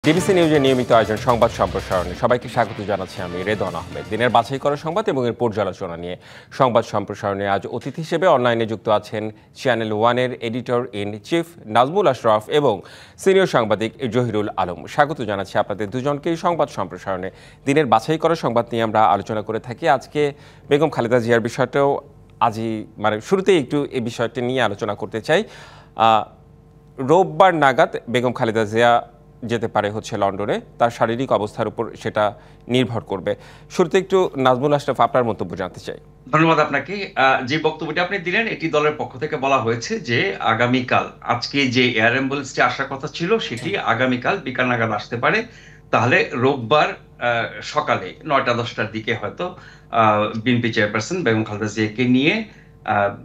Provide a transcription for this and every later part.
DBC নিউজের নিয়মিত আয়োজন সংবাদ সম্প্রসারণে সবাইকে স্বাগত জানাচ্ছি আমি রেদন আহমেদ। দিনের বাছাই করা সংবাদ এবং এর পর্যালোচনা নিয়ে সংবাদ সম্প্রসারণে আজ অতিথি হিসেবে অনলাইনে যুক্ত আছেন চ্যানেল ওয়ানের editor in chief Nazmul Ashraf এবং সিনিয়র সাংবাদিক জহিরুল আলম। স্বাগত জানাচ্ছি আপনাদের দুজনকেই সংবাদ সম্প্রসারণে। দিনের বাছাই করা সংবাদ নিয়ে আমরা আলোচনা করে থাকি। আজকে বেগম খালেদা জিয়ার বিষয়টাও আজই শুরুতেই একটু এই বিষয়টি নিয়ে আলোচনা করতে চাই। রোববার নাগাদ বেগম খালেদা জিয়া যেতে পারে লন্ডনে, তার শারীরিক অবস্থার উপর সেটা নির্ভর করবে। শুরুতে একটু নাজমুল আশরাফ আপনার মন্তব্য জানতে চাই। ধন্যবাদ আপনাকে। যে বক্তব্যটি আপনি দিলেন এটি দলের পক্ষ থেকে বলা হয়েছে যে আগামীকাল, আজকে যে এয়ার অ্যাম্বুলেন্সটি আসার কথা ছিল সেটি আগামীকাল বিকাল নাগাদ আসতে পারে। তাহলে রোববার সকালে 9টা-10টার দিকে হয়তো বিএনপি চেয়ারপারসন বেগম খালেদা জিয়াকে নিয়ে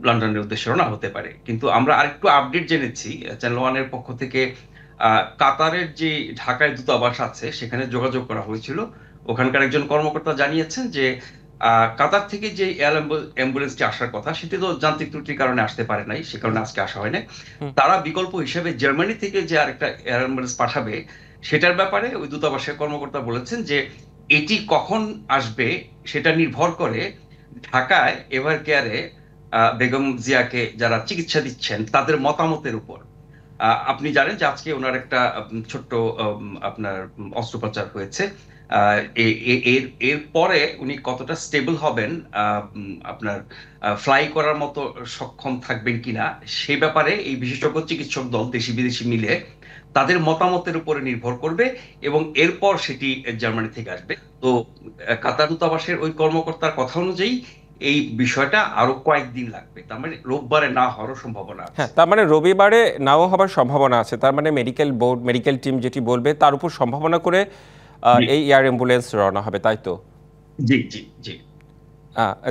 লন্ডনের উদ্দেশ্যে রওনা হতে পারে। কিন্তু আমরা আরেকটু আপডেট জেনেছি চ্যানেল ওয়ানের পক্ষ থেকে। কাতারের যে ঢাকায় দূতাবাস আছে সেখানে যোগাযোগ করা হয়েছিল। ওখানকার একজন কর্মকর্তা জানিয়েছেন যে কাতার থেকে যে এয়ার অ্যাম্বুলেন্সটি আসার কথা সেটি তো যান্ত্রিক ত্রুটির কারণে আসতে পারে নাই, সে কারণে আজকে আসা হয় না। তারা বিকল্প হিসেবে জার্মানি থেকে যে আরেকটা এয়ার অ্যাম্বুলেন্স পাঠাবে সেটার ব্যাপারে ওই দূতাবাসের কর্মকর্তা বলেছেন যে এটি কখন আসবে সেটা নির্ভর করে ঢাকায় এভার কেয়ারে বেগম জিয়াকে যারা চিকিৎসা দিচ্ছেন তাদের মতামতের উপর। আপনি জানেন যে আজকে ওনার একটা ছোট্ট আপনার অস্ত্রোপচার হয়েছে। এর পরে উনি কতটা স্টেবল হবেন, আপনার ফ্লাই করার মতো সক্ষম থাকবেন কিনা সেই ব্যাপারে এই বিশেষজ্ঞ চিকিৎসক দল দেশি বিদেশি মিলে তাদের মতামতের উপরে নির্ভর করবে এবং এরপর সেটি জার্মানি থেকে আসবে। তো কাতার দূতাবাসের ওই কর্মকর্তার কথা অনুযায়ী এই বিষয়টা আরো কয়েকদিন লাগবে। তার মানে রোববারে না হওয়ার সম্ভাবনা আছে। হ্যাঁ, তার মানে রবিবারে নাও হবার সম্ভাবনা আছে। তার মানে মেডিকেল বোর্ড, মেডিকেল টিম যেটি বলবে তার উপর সম্ভাবনা করে এই এয়ার অ্যাম্বুলেন্স রওনা হবে, তাই তো? জি জি জি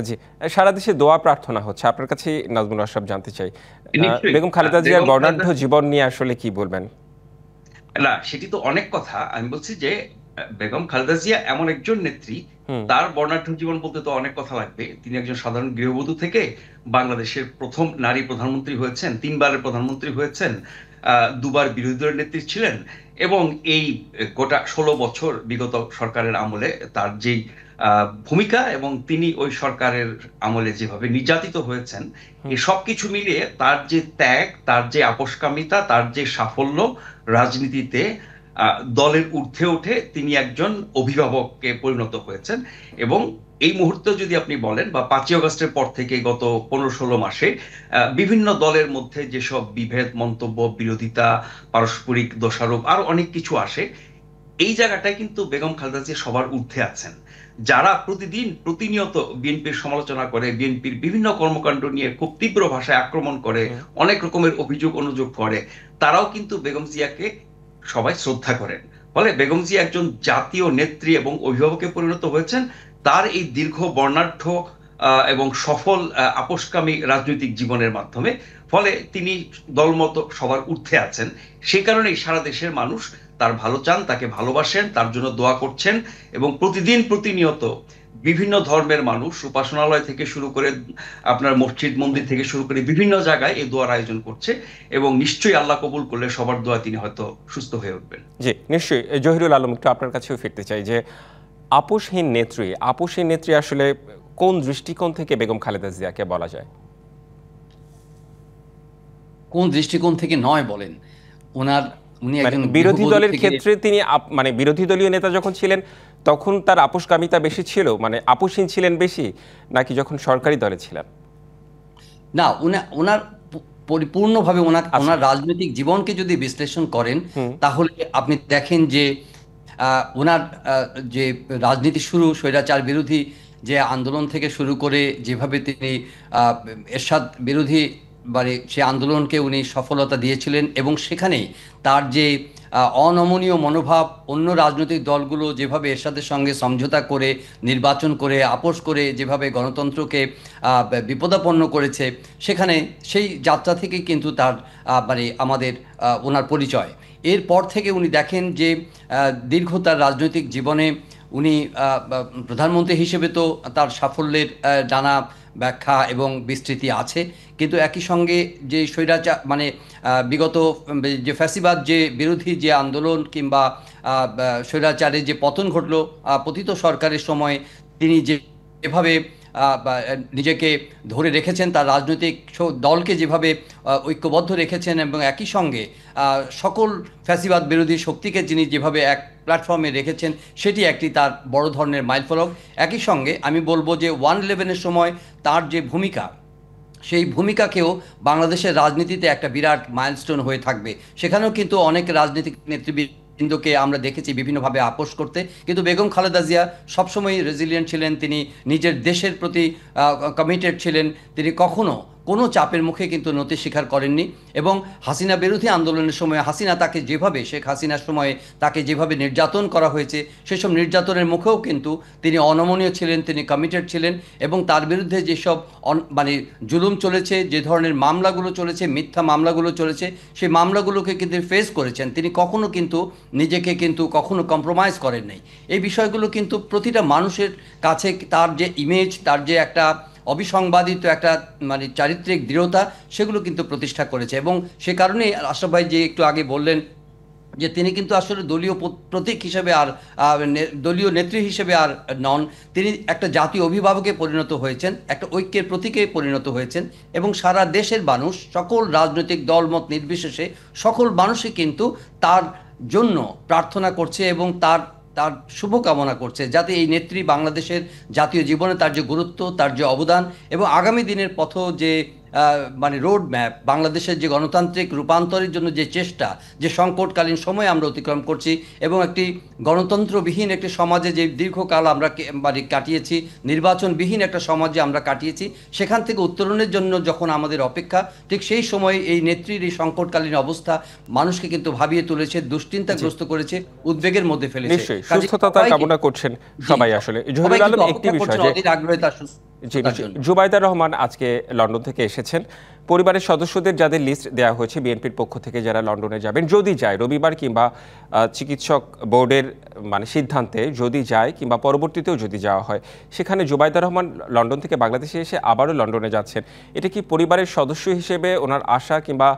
জি। সারা দেশে দোয়া প্রার্থনা হচ্ছে। আপনার কাছে নাজমুল আশরাফ জানতে চাই, নিশ্চয়ই। বেগম খালেদা জিয়ার বর্ণাঢ্য জীবন নিয়ে আসলে কি বলবেন? না, সেটি তো অনেক কথা। আমি বলছি যে বেগম খালেদা জিয়া এমন একজন নেত্রী, তার বর্ণাঢ্য জীবন বলতে তো অনেক কথা লাগবে। তিনি একজন সাধারণ গৃহবধূ থেকে বাংলাদেশের প্রথম নারী প্রধানমন্ত্রী হয়েছেন, 3বারের প্রধানমন্ত্রী হয়েছেন, 2বার বিরোধী দলের নেত্রী ছিলেন এবং এই গোটা 16 বছর বিগত সরকারের আমলে তার যেই ভূমিকা এবং তিনি ওই সরকারের আমলে যেভাবে নির্যাতিত হয়েছেন, এই সবকিছু মিলিয়ে তার যে ত্যাগ, তার যে আপোষকামিতা, তার যে সাফল্য রাজনীতিতে, দলের ঊর্ধ্বে উঠে তিনি একজন অভিভাবককে পরিণত হয়েছেন। এবং এই মুহূর্তে যদি আপনি বলেন বা 5ই আগস্টের পর থেকে গত 15-16 মাসে বিভিন্ন দলের মধ্যে যেসব বিভেদ, মন্তব্য, বিরোধিতা, পারস্পরিক দোষারোপ আরো অনেক কিছু আসে, এই জায়গাটায় কিন্তু বেগম খালেদা জিয়া সবার ঊর্ধ্বে আছেন। যারা প্রতিদিন প্রতিনিয়ত বিএনপির সমালোচনা করে, বিএনপির বিভিন্ন কর্মকাণ্ড নিয়ে খুব তীব্র ভাষায় আক্রমণ করে, অনেক রকমের অভিযোগ অনুযোগ করে, তারাও কিন্তু বেগম জিয়াকে সবাই শ্রদ্ধা করেন। ফলে বেগম জিয়া একজন জাতীয় নেত্রী এবং অভিভাবকে পরিণত হয়েছেন তার এই দীর্ঘ বর্ণাঢ্য এবং সফল আপোষকামী রাজনৈতিক জীবনের মাধ্যমে। ফলে তিনি দলমত সবার ঊর্ধ্বে আছেন। সেই কারণেই সারা দেশের মানুষ তার ভালো চান, তাকে ভালোবাসেন, তার জন্য দোয়া করছেন এবং প্রতিদিন প্রতিনিয়ত বিভিন্ন ধর্মের মানুষ উপাসনালয় থেকে শুরু করে আপনার মসজিদ মন্দির থেকে শুরু করে বিভিন্ন জায়গায় এই দোয়ার আয়োজন করছে এবং নিশ্চয়ই আল্লাহ কবুল করলে সবার দোয়া তিনি হয়তো সুস্থ হয়ে উঠবেন। জি, নিশ্চয়ই। জহিরুল আলম, একটু আপনার কাছেও ফিরতে চাই যে আপোষহীন নেত্রী আসলে কোন দৃষ্টিকোণ থেকে বেগম খালেদা জিয়াকে বলা যায়? কোন দৃষ্টিকোণ থেকে নয় বলেন? উনি একজন বিরোধী দলের ক্ষেত্রে তিনি বিরোধী দলীয় নেতা যখন ছিলেন তখন তার আপোষকামিতা বেশি ছিল, আপোষহীন ছিলেন বেশি, নাকি যখন সরকারি দলে ছিলেন? না, ওনার পরিপূর্ণভাবে ওনার রাজনৈতিক জীবনকে যদি বিশ্লেষণ করেন তাহলে আপনি দেখেন যে ওনার যে রাজনীতি শুরু, স্বৈরাচার বিরোধী যে আন্দোলন থেকে শুরু করে যেভাবে তিনি এরশাদ বিরোধী সে আন্দোলনকে উনি সফলতা দিয়েছিলেন এবং সেখানেই তার যে অনমনীয় মনোভাব, অন্য রাজনৈতিক দলগুলো যেভাবে এরশাদের সঙ্গে সমঝোতা করে, নির্বাচন করে, আপোষ করে যেভাবে গণতন্ত্রকে বিপদাপন্ন করেছে, সেখানে সেই যাত্রা থেকেই কিন্তু তার আমাদের ওনার পরিচয়। এরপর থেকে উনি দেখেন যে দীর্ঘ তার রাজনৈতিক জীবনে উনি প্রধানমন্ত্রী হিসেবে তো তার সাফল্যের ডানা ব্যাখ্যা এবং বিস্তৃতি আছে, কিন্তু একই সঙ্গে যে স্বৈরাচার মানে বিগত যে ফ্যাসিবাদ যে বিরোধী যে আন্দোলন কিংবা স্বৈরাচারের যে পতন ঘটলো পতিত সরকারের সময়, তিনি যেভাবে নিজেকে ধরে রেখেছেন, তার রাজনৈতিক দলকে যেভাবে ঐক্যবদ্ধ রেখেছেন এবং একই সঙ্গে সকল ফ্যাসিবাদ বিরোধী শক্তিকে যিনি যেভাবে এক প্ল্যাটফর্মে রেখেছেন, সেটি একটি তার বড় ধরনের মাইলফলক। একই সঙ্গে আমি বলবো যে 1/11-এর সময় তার যে ভূমিকা, সেই ভূমিকাকেও বাংলাদেশের রাজনীতিতে একটা বিরাট মাইলস্টোন হয়ে থাকবে। সেখানেও কিন্তু অনেক রাজনৈতিক নেতৃবৃন্দকে আমরা দেখেছি বিভিন্নভাবে আপোস করতে, কিন্তু বেগম খালেদা জিয়া সবসময় রেজিলিয়েন্ট ছিলেন, তিনি নিজের দেশের প্রতি কমিটেড ছিলেন, তিনি কখনো কোনো চাপের মুখে কিন্তু নতি স্বীকার করেননি। এবং হাসিনা বিরোধী আন্দোলনের সময় হাসিনা তাকে যেভাবে, শেখ হাসিনার সময়ে তাকে যেভাবে নির্যাতন করা হয়েছে, সেসব নির্যাতনের মুখেও কিন্তু তিনি অনমনীয় ছিলেন, তিনি কমিটেড ছিলেন। এবং তার বিরুদ্ধে যেসব মানে জুলুম চলেছে, যে ধরনের মামলাগুলো চলেছে, মিথ্যা মামলাগুলো চলেছে, সেই মামলাগুলোকে কিন্তু ফেস করেছেন। তিনি কখনো কিন্তু নিজেকে কিন্তু কখনো কম্প্রোমাইজ করেন নাই। এই বিষয়গুলো কিন্তু প্রতিটা মানুষের কাছে তার যে ইমেজ, তার যে একটা অবিসংবাদিত একটা মানে চারিত্রিক দৃঢ়তা, সেগুলো কিন্তু প্রতিষ্ঠা করেছে। এবং সে কারণেই আশরাফ ভাই যে একটু আগে বললেন যে তিনি কিন্তু আসলে দলীয় প্রতীক হিসেবে আর দলীয় নেত্রী হিসেবে আর নন, তিনি একটা জাতীয় অভিভাবকে পরিণত হয়েছেন, একটা ঐক্যের প্রতীকে পরিণত হয়েছেন। এবং সারা দেশের মানুষ, সকল রাজনৈতিক দলমত নির্বিশেষে সকল মানুষই কিন্তু তার জন্য প্রার্থনা করছে এবং তার তার শুভকামনা করছে, যাতে এই নেত্রী বাংলাদেশের জাতীয় জীবনে তার যে গুরুত্ব, তার যে অবদান এবং আগামী দিনের পথ যে মানে রোড ম্যাপ, বাংলাদেশের যে গণতান্ত্রিক রূপান্তরের জন্য যে চেষ্টা, যে সংকটকালীন সময় আমরা অতিক্রম করছি এবং একটি গণতন্ত্রবিহীন একটি সমাজে যে দীর্ঘকাল আমরা মানে কাটিয়েছি, নির্বাচনবিহীন একটা সমাজে আমরা কাটিয়েছি, সেখান থেকে উত্তরণের জন্য যখন আমাদের অপেক্ষা, ঠিক সেই সময় এই নেত্রীর এই সংকটকালীন অবস্থা মানুষকে কিন্তু ভাবিয়ে তুলেছে, দুশ্চিন্তাগ্রস্ত করেছে, উদ্বেগের মধ্যে ফেলেছে। সুস্থতা কামনা করছেন সবাই। আসলে জহিরুল আলম, একটি বিষয় যে জুবাইদা রহমান আজকে লন্ডন থেকে এসেছেন, পরিবারের সদস্যদের যাদের লিস্ট দেওয়া হয়েছে বিএনপির পক্ষ থেকে যারা লন্ডনে যাবেন, যদি যায় রবিবার কিংবা চিকিৎসক বোর্ডের মানে সিদ্ধান্তে যদি যায় কিংবা পরবর্তীতেও যদি যাওয়া হয়, সেখানে জুবাইদা রহমান লন্ডন থেকে বাংলাদেশে এসে আবারও লন্ডনে যাচ্ছেন, এটা কি পরিবারের সদস্য হিসেবে ওনার আশা, কিংবা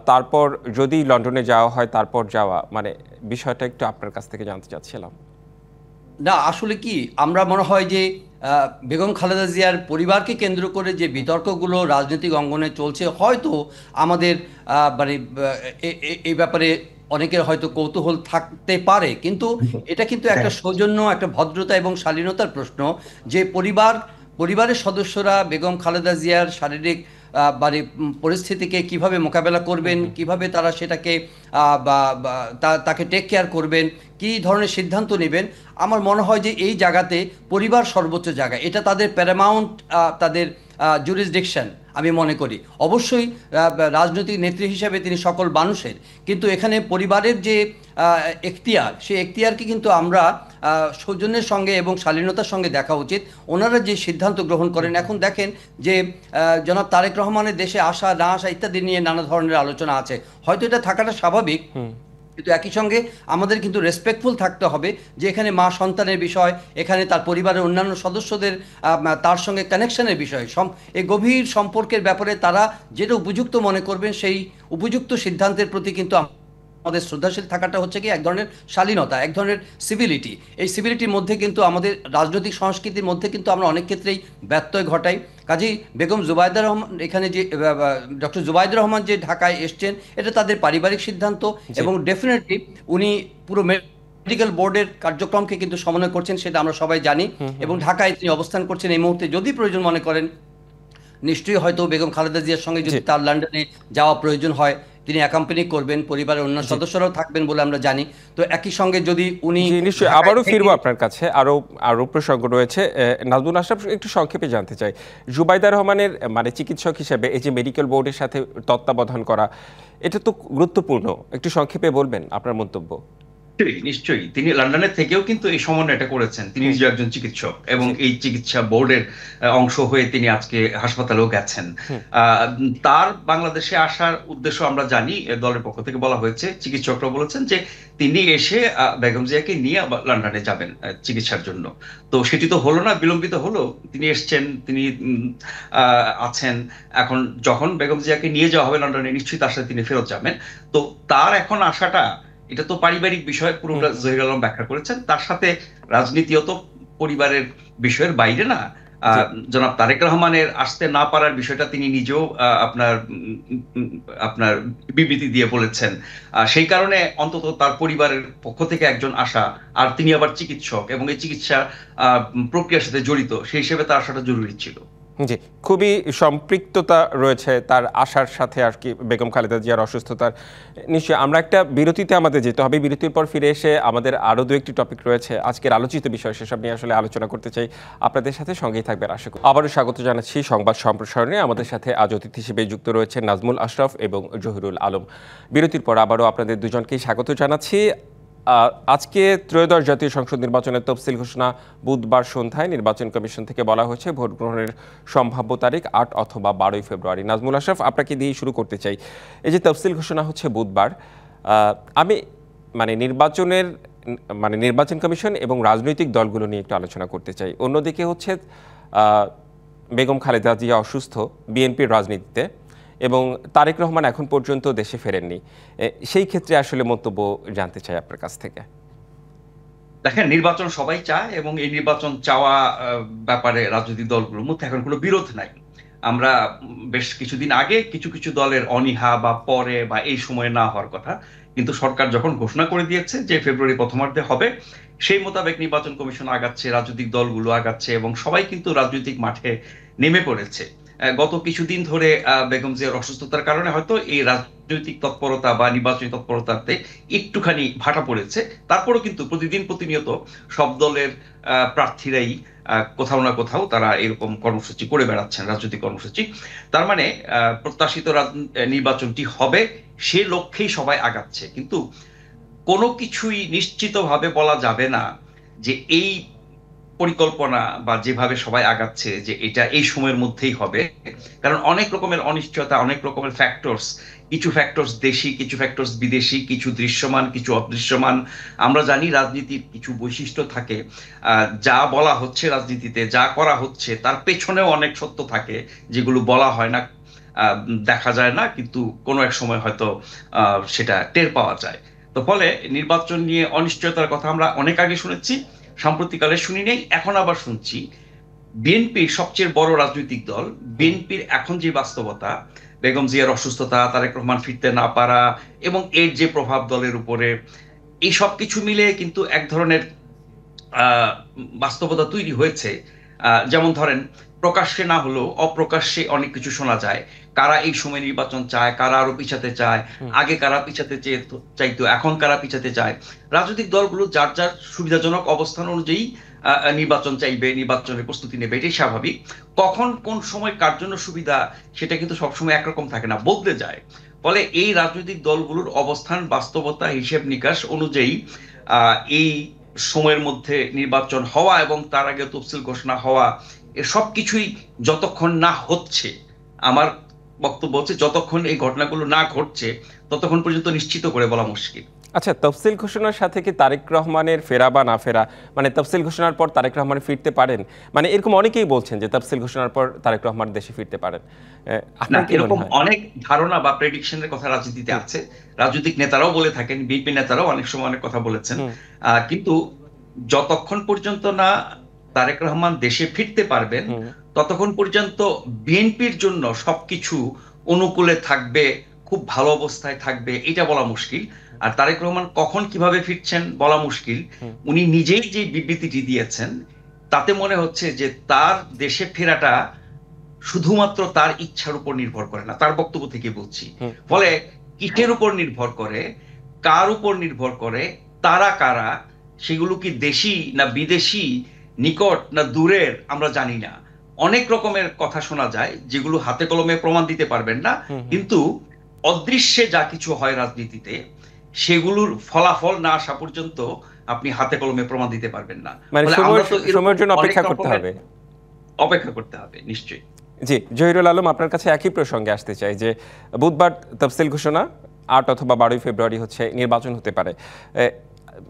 তারপর যদি লন্ডনে যাওয়া হয় তারপর যাওয়া, মানে বিষয়টা একটু আপনার কাছ থেকে জানতে চাচ্ছিলাম। না, আসলে কি আমরা মনে হয় যে বেগম খালেদা জিয়ার পরিবারকে কেন্দ্র করে যে বিতর্কগুলো রাজনৈতিক অঙ্গনে চলছে, হয়তো আমাদের মানে এই ব্যাপারে অনেকের হয়তো কৌতূহল থাকতে পারে, কিন্তু এটা কিন্তু একটা সৌজন্য, একটা ভদ্রতা এবং শালীনতার প্রশ্ন যে পরিবারের সদস্যরা বেগম খালেদা জিয়ার শারীরিক মানে পরিস্থিতিকে কিভাবে মোকাবেলা করবেন, কিভাবে তারা সেটাকে তাকে টেক কেয়ার করবেন, কি ধরনের সিদ্ধান্ত নেবেন। আমার মনে হয় যে এই জায়গাতে পরিবার সর্বোচ্চ জায়গা, এটা তাদের প্যারামাউন্ট, তাদের জুরিসডিকশন আমি মনে করি। অবশ্যই রাজনৈতিক নেত্রী হিসেবে তিনি সকল মানুষের, কিন্তু এখানে পরিবারের যে এখতিয়ার, সেই এখতিয়ারকে কিন্তু আমরা সৌজন্যের সঙ্গে এবং শালীনতার সঙ্গে দেখা উচিত। ওনারা যে সিদ্ধান্ত গ্রহণ করেন, এখন দেখেন যে জনাব তারেক রহমানের দেশে আসা না আসা ইত্যাদি নিয়ে নানা ধরনের আলোচনা আছে, হয়তো এটা থাকাটা স্বাভাবিক, কিন্তু একই সঙ্গে আমাদের কিন্তু রেসপেক্টফুল থাকতে হবে যে এখানে মা সন্তানের বিষয়, এখানে তার পরিবারের অন্যান্য সদস্যদের তার সঙ্গে কানেকশনের বিষয়, এই গভীর সম্পর্কের ব্যাপারে তারা যেটা উপযুক্ত মনে করবেন, সেই উপযুক্ত সিদ্ধান্তের প্রতি কিন্তু আমাদের শ্রদ্ধাশীল থাকাটা হচ্ছে কি এক ধরনের শালীনতা, এক ধরনের সিভিলিটি। এই সিভিলিটির মধ্যে কিন্তু আমাদের রাজনৈতিক সংস্কৃতির মধ্যে কিন্তু আমরা অনেক ক্ষেত্রেই ব্যত্যয় ঘটাই। কাজেই বেগম জুবাইদা রহমান, এখানে যে ডক্টর জুবাইদুর রহমান যে ঢাকায় এসছেন, এটা তাদের পারিবারিক সিদ্ধান্ত এবং ডেফিনেটলি উনি পুরো মেডিকেল বোর্ডের কার্যক্রমকে কিন্তু সমন্বয় করছেন, সেটা আমরা সবাই জানি। এবং ঢাকায় তিনি অবস্থান করছেন এই মুহূর্তে, যদি প্রয়োজন মনে করেন নিশ্চয়ই হয়তো বেগম খালেদা জিয়ার সঙ্গে যদি তার লন্ডনে যাওয়া প্রয়োজন হয়, তিনি অ্যাকম্পানি করবেন, পরিবারের অন্য সদস্যরাও থাকবেন বলে আমরা জানি। তো একই সঙ্গে যদি উনি নিশ্চয়ই আবারও ফিরবো আপনার কাছে, আরো প্রসঙ্গ রয়েছে। নাজমুল আশরাফ, একটু সংক্ষেপে জানতে চাই, জুবাইদা রহমানের মানে চিকিৎসক হিসেবে এই যে মেডিকেল বোর্ডের সাথে তত্ত্বাবধান করা, এটা তো গুরুত্বপূর্ণ, একটু সংক্ষেপে বলবেন আপনার মন্তব্য। নিশ্চয়ই নিশ্চয়ই তিনি লন্ডনের থেকেও কিন্তু এই সমন্বয়টা করেছেন। তিনি নিজে একজন চিকিৎসক এবং জি। এই চিকিৎসা বোর্ডের অংশ হয়ে তিনি আজকে হাসপাতালেও গেছেন। হুম। তার বাংলাদেশে আসার উদ্দেশ্য আমরা জানি, দলের পক্ষ থেকে বলা হয়েছে, চিকিৎসকরা বলেছেন যে তিনি এসে বেগম জিয়াকে নিয়ে আবার লন্ডনে যাবেন চিকিৎসার জন্য। তো সেটি তো হলো না, বিলম্বিত হলো। তিনি এসছেন, তিনি আছেন। এখন যখন বেগম জিয়াকে নিয়ে যাওয়া হবে লন্ডনে, নিশ্চয়ই তার সাথে তিনি ফেরত যাবেন। তো তার এখন আসাটা, এটা তো পারিবারিক বিষয়, পুরোটা জহির আলম ব্যাখ্যা করেছেন। তার সাথে রাজনীতিও তো পরিবারের বিষয়ের বাইরে না। জি। জনাব তারেক রহমানের আসতে না পারার বিষয়টা তিনি নিজেও আপনার বিবৃতি দিয়ে বলেছেন। সেই কারণে অন্তত তার পরিবারের পক্ষ থেকে একজন আসা, আর তিনি আবার চিকিৎসক এবং এই চিকিৎসা প্রক্রিয়ার সাথে জড়িত, সেই হিসেবে তার আসাটা জরুরি ছিল। জি, খুবই সম্পৃক্ততা রয়েছে তার আসার সাথে আর কি বেগম খালেদা জিয়ার অসুস্থতার। নিশ্চয়ই আমরা একটা বিরতিতে আমাদের যেতে হবে। বিরতির পর ফিরে এসে আমাদের আরও দু একটি টপিক রয়েছে আজকের আলোচিত বিষয়, সেসব নিয়ে আসলে আলোচনা করতে চাই। আপনাদের সাথে সঙ্গেই থাকবেন আশা করি। আবারও স্বাগত জানাচ্ছি সংবাদ সম্প্রসারণে। আমাদের সাথে আজ অতিথি হিসেবে যুক্ত রয়েছেন নাজমুল আশরাফ এবং জহিরুল আলম। বিরতির পর আবারও আপনাদের দুজনকেই স্বাগত জানাচ্ছি। আজকে ত্রয়োদশ জাতীয় সংসদ নির্বাচনের তফসিল ঘোষণা বুধবার সন্ধ্যায় নির্বাচন কমিশন থেকে বলা হয়েছে ভোট গ্রহণের সম্ভাব্য তারিখ 8 অথবা 12 ফেব্রুয়ারি। নাজমুল আশরাফ, আপনাকে দিয়ে শুরু করতে চাই। এই যে তফসিল ঘোষণা হচ্ছে বুধবার, আমি নির্বাচন কমিশন এবং রাজনৈতিক দলগুলো নিয়ে একটু আলোচনা করতে চাই। অন্যদিকে হচ্ছে বেগম খালেদা জিয়া অসুস্থ, বিএনপির রাজনীতিতে, এবং তারেক রহমান এখন পর্যন্ত দেশে ফেরেননি। সেই ক্ষেত্রে আসলে মন্তব্য জানতে চাই আপনার কাছ থেকে। দেখেন, নির্বাচন সবাই চায় এবং এই নির্বাচন চাওয়া ব্যাপারে রাজনৈতিক দলগুলোর মধ্যে এখন কোনো বিরোধ নাই। আমরা বেশ কিছুদিন আগে কিছু কিছু দলের অনীহা বা পরে বা এই সময়ে না হওয়ার কথা, কিন্তু সরকার যখন ঘোষণা করে দিয়েছে যে ফেব্রুয়ারি প্রথমার্ধে হবে, সেই মোতাবেক নির্বাচন কমিশন আগাচ্ছে, রাজনৈতিক দলগুলো আগাচ্ছে এবং সবাই কিন্তু রাজনৈতিক মাঠে নেমে পড়েছে। গত কিছুদিন ধরে বেগম জিয়ার অসুস্থতার কারণে হয়তো এই রাজনৈতিক তৎপরতা বা নির্বাচনী তৎপরতাতে একটুখানি ভাটা পড়েছে। তারপরও কিন্তু প্রতিদিন প্রতিনিয়ত সব দলের প্রার্থীরাই কোথাও না কোথাও তারা এরকম কর্মসূচি করে বেড়াচ্ছেন, রাজনৈতিক কর্মসূচি। তার মানে প্রত্যাশিত নির্বাচনটি হবে, সে লক্ষ্যেই সবাই আগাচ্ছে। কিন্তু কোনো কিছুই নিশ্চিতভাবে বলা যাবে না যে এই পরিকল্পনা বা যেভাবে সবাই আগাচ্ছে যে এটা এই সময়ের মধ্যেই হবে। কারণ অনেক রকমের অনিশ্চয়তা, অনেক রকমের ফ্যাক্টরস, কিছু ফ্যাক্টরস দেশি, কিছু ফ্যাক্টরস বিদেশি, কিছু দৃশ্যমান, কিছু অদৃশ্যমান। আমরা জানি রাজনীতির কিছু বৈশিষ্ট্য থাকে, যা বলা হচ্ছে রাজনীতিতে, যা করা হচ্ছে তার পেছনেও অনেক সত্য থাকে, যেগুলো বলা হয় না, দেখা যায় না, কিন্তু কোনো এক সময় হয়তো সেটা টের পাওয়া যায়। তো ফলে নির্বাচন নিয়ে অনিশ্চয়তার কথা আমরা অনেক আগে শুনেছি, সাম্প্রতিককালে শুনি নেই, এখন আবার শুনছি। বিএনপির সবচেয়ে বড় রাজনৈতিক দল, বিএনপির এখন যে বাস্তবতা, বেগম জিয়ার অসুস্থতা, তারেক রহমান ফিরতে না পারা এবং এর যে প্রভাব দলের উপরে, এই সব কিছু মিলে কিন্তু এক ধরনের বাস্তবতা তৈরি হয়েছে। যেমন ধরেন, প্রকাশ্যে না হলেও অপ্রকাশ্যে অনেক কিছু শোনা যায়। কারা এই সময় নির্বাচন চায়, কারা আরো পিছাতে চায়, আগে কারা পিছাতে চাইতো, এখন কারা পিছাতে চায়। রাজনৈতিক দলগুলো যার যার সুবিধাজনক অবস্থান অনুযায়ী নির্বাচন চাইবে, নির্বাচনের প্রস্তুতি নেবে, এটাই স্বাভাবিক। কখন কোন সময় কার জন্য সুবিধা, সেটা কিন্তু সবসময় একরকম থাকে না, বদলে যায়। ফলে এই রাজনৈতিক দলগুলোর অবস্থান, বাস্তবতা, হিসেব নিকাশ অনুযায়ী এই সময়ের মধ্যে নির্বাচন হওয়া এবং তার আগে তফসিল ঘোষণা হওয়া, এর সবকিছুই যতক্ষণ না হচ্ছে, আমার বক্তব্য হচ্ছে যতক্ষণ এই ঘটনাগুলো না ঘটছে ততক্ষণ পর্যন্ত নিশ্চিত করে বলা মুশকিল। আচ্ছা, তফসিল ঘোষণার সাথে কি তারেক রহমানের ফেরা বা না ফেরা, তফসিল ঘোষণার পর তারেক রহমান ফিরতে পারেন, এরকম অনেকেই বলছেন যে তফসিল ঘোষণার পর তারেক রহমান দেশে ফিরতে পারেন। না, আপনার কি মনে এরকম হয়? অনেক ধারণা বা প্রেডিকশনের কথা রাজনীতিতে আছে, রাজনৈতিক নেতারাও বলে থাকেন, বিএনপি নেতারাও অনেক সময় অনেক কথা বলেছেন। কিন্তু যতক্ষণ পর্যন্ত না তারেক রহমান দেশে ফিরতে পারবেন, ততক্ষণ পর্যন্ত বিএনপির জন্য সবকিছু অনুকূলে থাকবে, খুব ভালো অবস্থায় থাকবে, এটা বলা মুশকিল। আর তারেক রহমান কখন কিভাবে ফিরছেন বলা মুশকিল। উনি নিজেই যে বিবৃতিটি দিয়েছেন, তাতে মনে হচ্ছে যে তার দেশে ফেরাটা শুধুমাত্র তার ইচ্ছার উপর নির্ভর করে না, তার বক্তব্য থেকে বলছি। ফলে কিসের উপর নির্ভর করে, কার উপর নির্ভর করে, তারা কারা, সেগুলো কি দেশি না বিদেশি, নিকট না দূরের, আমরা জানি না। অনেক রকমের কথা শোনা যায় যেগুলো হাতে কলমে প্রমাণ দিতে পারবেন না, কিন্তু অদৃশ্যে যা কিছু হয় রাজনীতিতে, সেগুলোর ফলাফল না আসা পর্যন্ত আপনি হাতে কলমে প্রমাণ দিতে পারবেন না। মানে ফলে আমরা তো সময়ের জন্য অনেক অপেক্ষা করতে রকমের হবে। অপেক্ষা করতে হবে নিশ্চয়ই। জি, জহিরুল আলম, আপনার কাছে একই প্রসঙ্গে আসতে চাই যে বুধবার তফসিল ঘোষণা, ৮ অথবা ১২ই ফেব্রুয়ারি হচ্ছে নির্বাচন হতে পারে।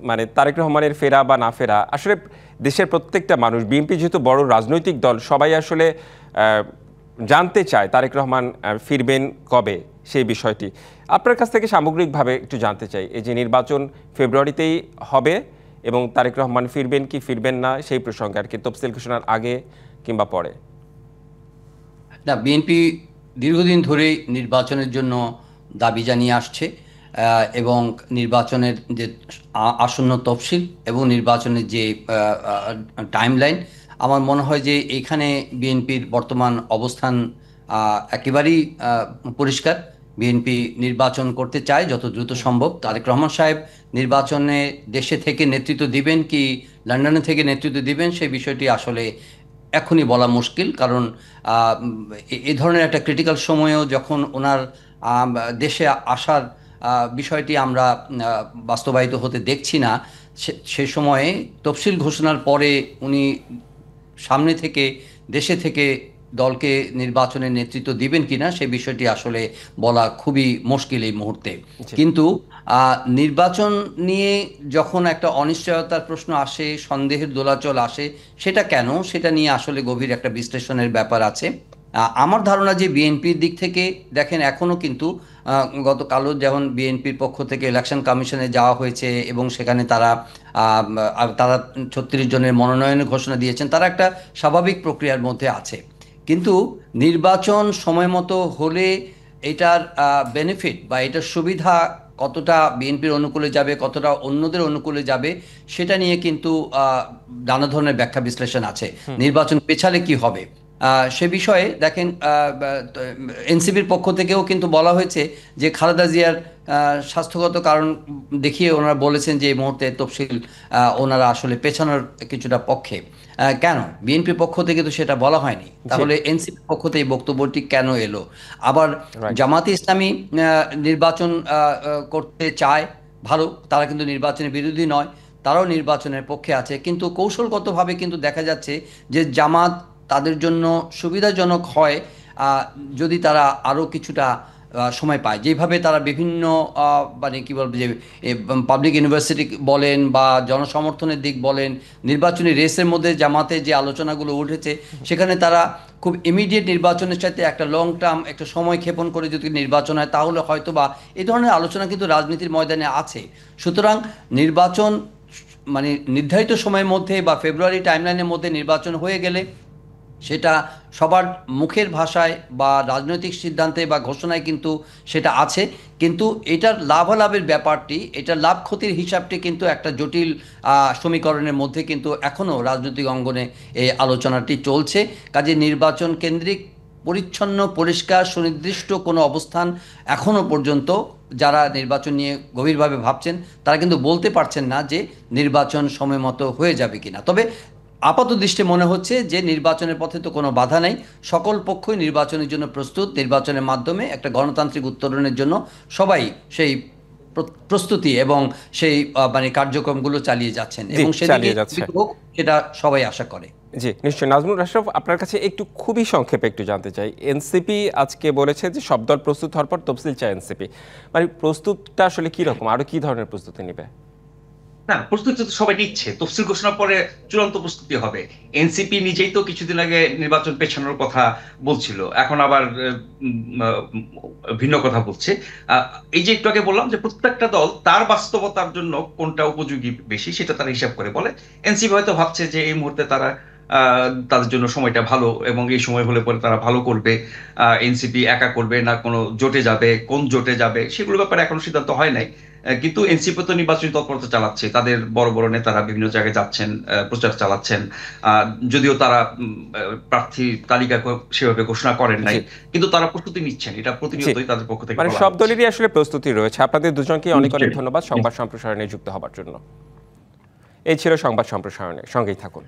মানে তারেক রহমানের ফেরা বা না ফেরা, আসলে দেশের প্রত্যেকটা মানুষ, বিএনপি যেহেতু বড় রাজনৈতিক দল, সবাই আসলে জানতে চায় তারেক রহমান ফিরবেন কবে সেই বিষয়টি। আপনার কাছ থেকে সামগ্রিকভাবে একটু জানতে চাই, এই যে নির্বাচন ফেব্রুয়ারিতেই হবে এবং তারেক রহমান ফিরবেন কি ফিরবেন না সেই প্রসঙ্গে আর কি, তফসিল ঘোষণার আগে কিংবা পরে। না, বিএনপি দীর্ঘদিন ধরেই নির্বাচনের জন্য দাবি জানিয়ে আসছে, এবং নির্বাচনের যে আসন্ন তফসিল এবং নির্বাচনের যে টাইমলাইন, আমার মনে হয় যে এখানে বিএনপির বর্তমান অবস্থান একেবারেই পরিষ্কার। বিএনপি নির্বাচন করতে চায় যত দ্রুত সম্ভব। তারেক রহমান সাহেব নির্বাচনে দেশে থেকে নেতৃত্ব দিবেন কি লন্ডনে থেকে নেতৃত্ব দিবেন সেই বিষয়টি আসলে এখনই বলা মুশকিল, কারণ এ ধরনের একটা ক্রিটিক্যাল সময়েও যখন ওনার দেশে আসার বিষয়টি আমরা বাস্তবায়িত হতে দেখছি না, সে সময়ে তফসিল ঘোষণার পরে উনি সামনে থেকে দেশে থেকে দলকে নির্বাচনের নেতৃত্ব দিবেন কিনা সে বিষয়টি আসলে বলা খুবই মুশকিল এই মুহূর্তে। কিন্তু নির্বাচন নিয়ে যখন একটা অনিশ্চয়তার প্রশ্ন আসে, সন্দেহের দোলাচল আসে, সেটা কেন, সেটা নিয়ে আসলে গভীর একটা বিশ্লেষণের ব্যাপার আছে। আমার ধারণা যে বিএনপির দিক থেকে দেখেন, এখনো কিন্তু গতকালও যেমন বিএনপির পক্ষ থেকে ইলেকশন কমিশনে যাওয়া হয়েছে এবং সেখানে তারা 36 জনের মনোনয়নের ঘোষণা দিয়েছেন, তারা একটা স্বাভাবিক প্রক্রিয়ার মধ্যে আছে। কিন্তু নির্বাচন সময় মতো হলে এটার বেনিফিট বা এটার সুবিধা কতটা বিএনপির অনুকূলে যাবে, কতটা অন্যদের অনুকূলে যাবে, সেটা নিয়ে কিন্তু নানা ধরনের ব্যাখ্যা বিশ্লেষণ আছে। নির্বাচন পেছালে কি হবে সে বিষয়ে দেখেন, এনসিপির পক্ষ থেকেও কিন্তু বলা হয়েছে যে খালেদা জিয়ার স্বাস্থ্যগত কারণ দেখিয়ে ওনারা বলেছেন যে এই মুহূর্তে তফসিল ওনারা আসলে পেছানোর কিছুটা পক্ষে। কেন বিএনপির পক্ষ থেকে তো সেটা বলা হয়নি, তাহলে এনসিপির পক্ষ থেকে এই বক্তব্যটি কেন এলো? আবার জামাতে ইসলামী নির্বাচন করতে চায়, ভালো, তারা কিন্তু নির্বাচনের বিরোধী নয়, তারাও নির্বাচনের পক্ষে আছে, কিন্তু কৌশলগতভাবে কিন্তু দেখা যাচ্ছে যে জামাত তাদের জন্য সুবিধাজনক হয় যদি তারা আরও কিছুটা সময় পায়। যেভাবে তারা বিভিন্ন মানে কি বলবো যে পাবলিক ইউনিভার্সিটি বলেন বা জনসমর্থনের দিক বলেন, নির্বাচনী রেসের মধ্যে জামাতে যে আলোচনাগুলো উঠেছে, সেখানে তারা খুব ইমিডিয়েট নির্বাচনের সাথে একটা লং টার্ম একটা সময় ক্ষেপণ করে যদি নির্বাচন হয়, তাহলে হয়তো বা এই ধরনের আলোচনা কিন্তু রাজনীতির ময়দানে আছে। সুতরাং নির্বাচন মানে নির্ধারিত সময়ের মধ্যে বা ফেব্রুয়ারি টাইমলাইনের মধ্যে নির্বাচন হয়ে গেলে সেটা সবার মুখের ভাষায় বা রাজনৈতিক সিদ্ধান্তে বা ঘোষণায় কিন্তু সেটা আছে, কিন্তু এটার লাভালাভের ব্যাপারটি, এটার লাভ ক্ষতির হিসাবটি কিন্তু একটা জটিল সমীকরণের মধ্যে কিন্তু এখনও রাজনৈতিক অঙ্গনে এই আলোচনাটি চলছে। কাজে নির্বাচন কেন্দ্রিক পরিচ্ছন্ন পরিষ্কার সুনির্দিষ্ট কোনো অবস্থান এখনও পর্যন্ত যারা নির্বাচন নিয়ে গভীরভাবে ভাবছেন তারা কিন্তু বলতে পারছেন না যে নির্বাচন সময় মতো হয়ে যাবে কিনা। তবে আপাত দৃষ্টি মনে হচ্ছে যে নির্বাচনের পথে তো কোনো বাধা নেই, সকল পক্ষই নির্বাচনের জন্য প্রস্তুত, নির্বাচনের মাধ্যমে একটা গণতান্ত্রিক উত্তরণের জন্য সবাই সেই প্রস্তুতি এবং সেই মানে কার্যক্রমগুলো চালিয়ে যাচ্ছেন এবং সেদিকে সেটা সবাই আশা করে। জি নিশ্চয়ই। নাজমুল আশরাফ, আপনার কাছে একটু খুবই সংক্ষেপে একটু জানতে চাই, এনসিপি আজকে বলেছে যে সব দল প্রস্তুত হওয়ার পর তফসিল চায় এনসিপি, মানে প্রস্তুতটা আসলে কি রকম, আরো কি ধরনের প্রস্তুতি নেবে? না, প্রস্তুতি তো সবাই নিচ্ছে, তফসিল ঘোষণার পরে চূড়ান্ত প্রস্তুতি হবে। এনসিপি নিজেই তো কিছুদিন আগে নির্বাচন পেছানোর কথা বলছিল, এখন আবার ভিন্ন কথা বলছে। এই যে একটু আগে বললাম যে প্রত্যেকটা দল তার বাস্তবতার জন্য কোনটা উপযোগী বেশি সেটা তারা হিসাব করে বলে। এনসিপি হয়তো ভাবছে যে এই মুহূর্তে তারা তাদের জন্য সময়টা ভালো এবং এই সময় হলে পরে তারা ভালো করবে। এনসিপি একা করবে না কোনো জোটে যাবে, কোন জোটে যাবে সেগুলোর ব্যাপারে এখনো সিদ্ধান্ত হয় নাই। কিন্তু এনসিপি তো নির্বাচনী তৎপরতা চালাচ্ছে, তাদের বড় বড় নেতারা বিভিন্ন জায়গায় যাচ্ছেন, প্রচার চালাচ্ছেন। যদিও তারা প্রার্থী তালিকা সেভাবে ঘোষণা করেন নাই, কিন্তু তারা প্রস্তুতি নিচ্ছেন, এটা প্রতিনিয়তই তাদের পক্ষ থেকে মানে সব দলেরই আসলে প্রস্তুতি রয়েছে। আপনাদের দুজনকে অনেক অনেক ধন্যবাদ সংবাদ সম্প্রসারণে যুক্ত হবার জন্য। এই ছিল সংবাদ সম্প্রসারণে, সঙ্গেই থাকুন।